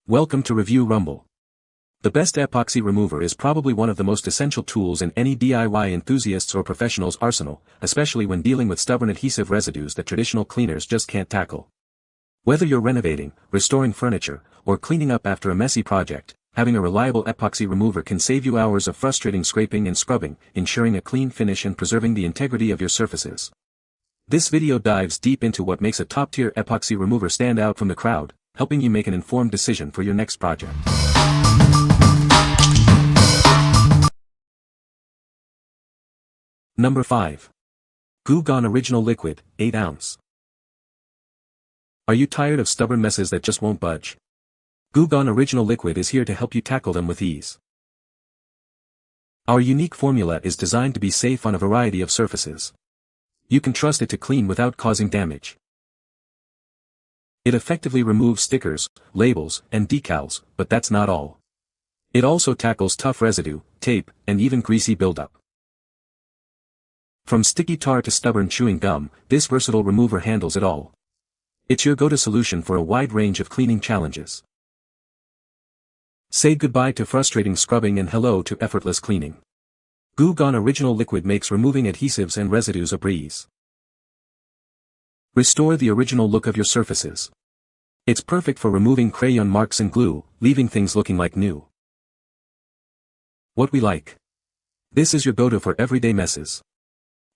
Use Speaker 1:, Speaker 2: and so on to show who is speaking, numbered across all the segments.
Speaker 1: Welcome to Review Rumble. The best epoxy remover is probably one of the most essential tools in any DIY enthusiast's or professional's arsenal, especially when dealing with stubborn adhesive residues that traditional cleaners just can't tackle. Whether you're renovating, restoring furniture, or cleaning up after a messy project, having a reliable epoxy remover can save you hours of frustrating scraping and scrubbing, ensuring a clean finish and preserving the integrity of your surfaces. This video dives deep into what makes a top-tier epoxy remover stand out from the crowd, helping you make an informed decision for your next project. Number 5. Goo Gone Original Liquid, 8 ounce. Are you tired of stubborn messes that just won't budge? Goo Gone Original Liquid is here to help you tackle them with ease. Our unique formula is designed to be safe on a variety of surfaces. You can trust it to clean without causing damage. It effectively removes stickers, labels, and decals, but that's not all. It also tackles tough residue, tape, and even greasy buildup. From sticky tar to stubborn chewing gum, this versatile remover handles it all. It's your go-to solution for a wide range of cleaning challenges. Say goodbye to frustrating scrubbing and hello to effortless cleaning. Goo Gone Original Liquid makes removing adhesives and residues a breeze. Restore the original look of your surfaces. It's perfect for removing crayon marks and glue, leaving things looking like new. What we like. This is your go-to for everyday messes.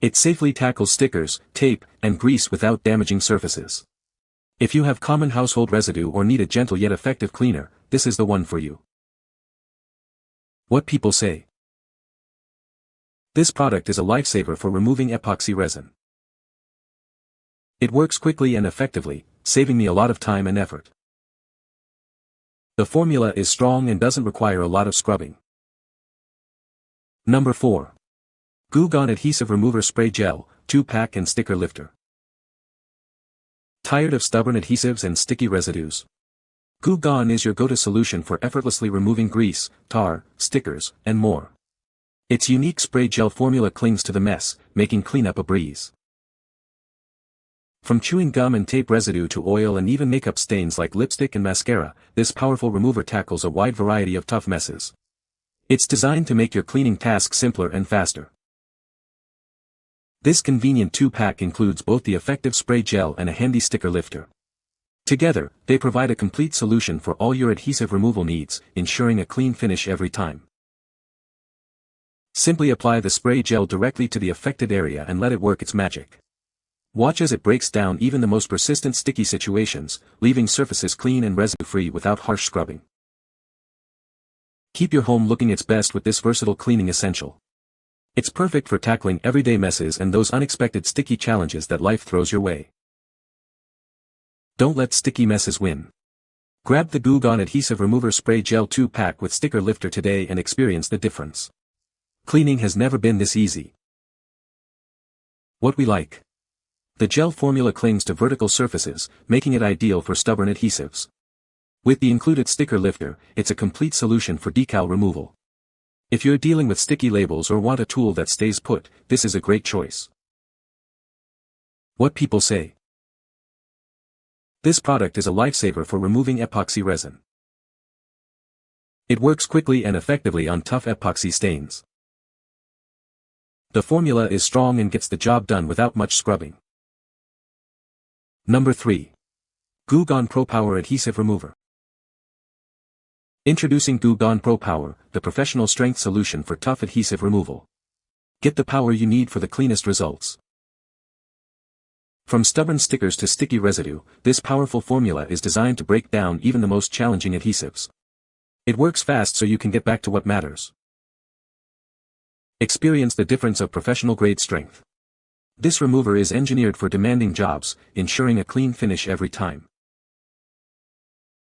Speaker 1: It safely tackles stickers, tape, and grease without damaging surfaces. If you have common household residue or need a gentle yet effective cleaner, this is the one for you. What people say. This product is a lifesaver for removing epoxy resin. It works quickly and effectively, saving me a lot of time and effort. The formula is strong and doesn't require a lot of scrubbing. Number 4. Goo Gone Adhesive Remover Spray Gel, 2-pack and Sticker Lifter. Tired of stubborn adhesives and sticky residues? Goo Gone is your go-to solution for effortlessly removing grease, tar, stickers, and more. Its unique spray gel formula clings to the mess, making cleanup a breeze. From chewing gum and tape residue to oil and even makeup stains like lipstick and mascara, this powerful remover tackles a wide variety of tough messes. It's designed to make your cleaning task simpler and faster. This convenient 2-pack includes both the effective spray gel and a handy sticker lifter. Together, they provide a complete solution for all your adhesive removal needs, ensuring a clean finish every time. Simply apply the spray gel directly to the affected area and let it work its magic. Watch as it breaks down even the most persistent sticky situations, leaving surfaces clean and residue-free without harsh scrubbing. Keep your home looking its best with this versatile cleaning essential. It's perfect for tackling everyday messes and those unexpected sticky challenges that life throws your way. Don't let sticky messes win. Grab the Goo Gone Adhesive Remover Spray Gel 2-pack with Sticker Lifter today and experience the difference. Cleaning has never been this easy. What we like. The gel formula clings to vertical surfaces, making it ideal for stubborn adhesives. With the included sticker lifter, it's a complete solution for decal removal. If you're dealing with sticky labels or want a tool that stays put, this is a great choice. What people say. This product is a lifesaver for removing epoxy resin. It works quickly and effectively on tough epoxy stains. The formula is strong and gets the job done without much scrubbing. Number 3. Goo Gone Pro Power Adhesive Remover. Introducing Goo Gone Pro Power, the professional strength solution for tough adhesive removal. Get the power you need for the cleanest results. From stubborn stickers to sticky residue, this powerful formula is designed to break down even the most challenging adhesives. It works fast so you can get back to what matters. Experience the difference of professional-grade strength. This remover is engineered for demanding jobs, ensuring a clean finish every time.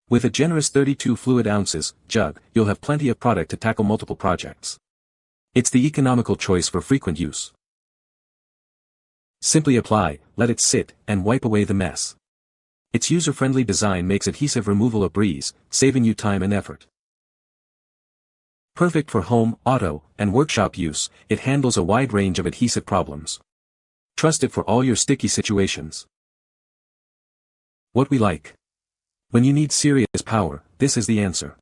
Speaker 1: With a generous 32 fluid ounces jug, you'll have plenty of product to tackle multiple projects. It's the economical choice for frequent use. Simply apply, let it sit, and wipe away the mess. Its user-friendly design makes adhesive removal a breeze, saving you time and effort. Perfect for home, auto, and workshop use, it handles a wide range of adhesive problems. Trust it for all your sticky situations. What we like. When you need serious power, this is the answer.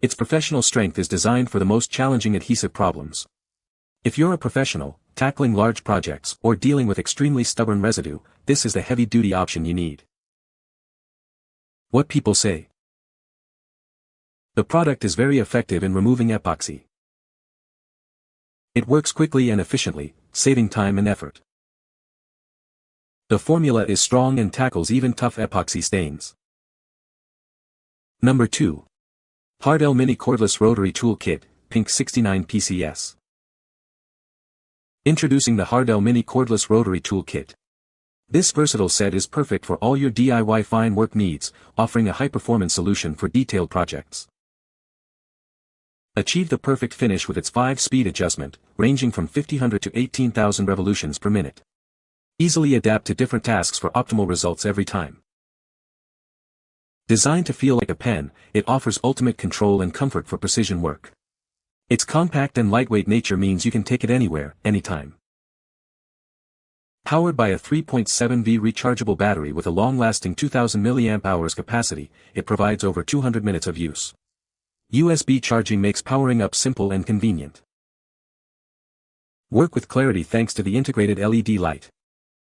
Speaker 1: Its professional strength is designed for the most challenging adhesive problems. If you're a professional, tackling large projects, or dealing with extremely stubborn residue, this is the heavy-duty option you need. What people say. The product is very effective in removing epoxy. It works quickly and efficiently, saving time and effort. The formula is strong and tackles even tough epoxy stains. Number 2. HARDELL Mini Cordless Rotary Tool Kit, Pink 69 PCS. Introducing the HARDELL Mini Cordless Rotary Tool Kit. This versatile set is perfect for all your DIY fine work needs, offering a high-performance solution for detailed projects. Achieve the perfect finish with its 5-speed adjustment, ranging from 5000 to 18,000 revolutions per minute. Easily adapt to different tasks for optimal results every time. Designed to feel like a pen, it offers ultimate control and comfort for precision work. Its compact and lightweight nature means you can take it anywhere, anytime. Powered by a 3.7V rechargeable battery with a long-lasting 2000 mAh capacity, it provides over 200 minutes of use. USB charging makes powering up simple and convenient. Work with clarity thanks to the integrated LED light.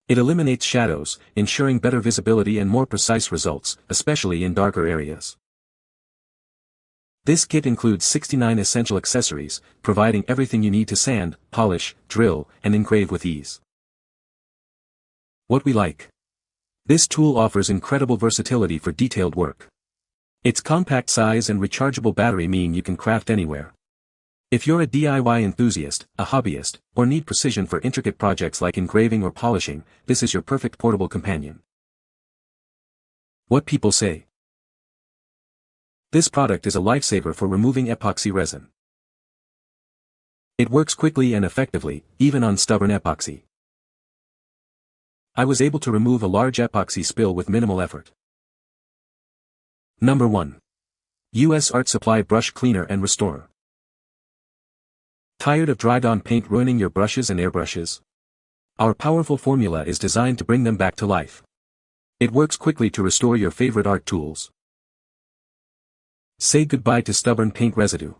Speaker 1: It eliminates shadows, ensuring better visibility and more precise results, especially in darker areas. This kit includes 69 essential accessories, providing everything you need to sand, polish, drill, and engrave with ease. What we like. This tool offers incredible versatility for detailed work. Its compact size and rechargeable battery mean you can craft anywhere. If you're a DIY enthusiast, a hobbyist, or need precision for intricate projects like engraving or polishing, this is your perfect portable companion. What people say. This product is a lifesaver for removing epoxy resin. It works quickly and effectively, even on stubborn epoxy. I was able to remove a large epoxy spill with minimal effort. Number 1. US Art Supply Brush Cleaner and Restorer. Tired of dried-on paint ruining your brushes and airbrushes? Our powerful formula is designed to bring them back to life. It works quickly to restore your favorite art tools. Say goodbye to stubborn paint residue.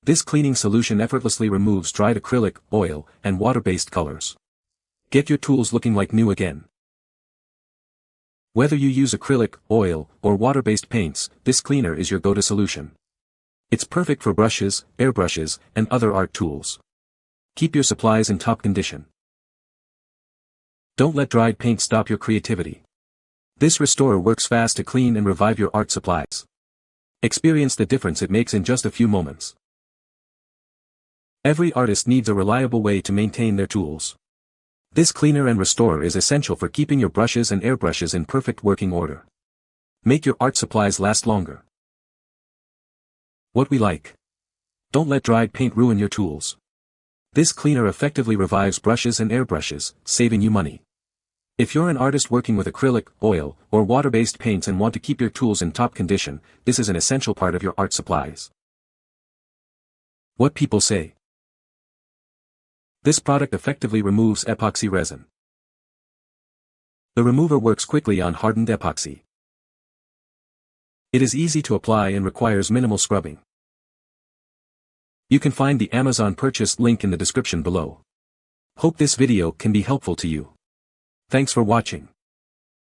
Speaker 1: This cleaning solution effortlessly removes dried acrylic, oil, and water-based colors. Get your tools looking like new again. Whether you use acrylic, oil, or water-based paints, this cleaner is your go-to solution. It's perfect for brushes, airbrushes, and other art tools. Keep your supplies in top condition. Don't let dried paint stop your creativity. This restorer works fast to clean and revive your art supplies. Experience the difference it makes in just a few moments. Every artist needs a reliable way to maintain their tools. This cleaner and restorer is essential for keeping your brushes and airbrushes in perfect working order. Make your art supplies last longer. What we like. Don't let dried paint ruin your tools. This cleaner effectively revives brushes and airbrushes, saving you money. If you're an artist working with acrylic, oil, or water-based paints and want to keep your tools in top condition, this is an essential part of your art supplies. What people say. This product effectively removes epoxy resin. The remover works quickly on hardened epoxy. It is easy to apply and requires minimal scrubbing. You can find the Amazon purchase link in the description below. Hope this video can be helpful to you. Thanks for watching.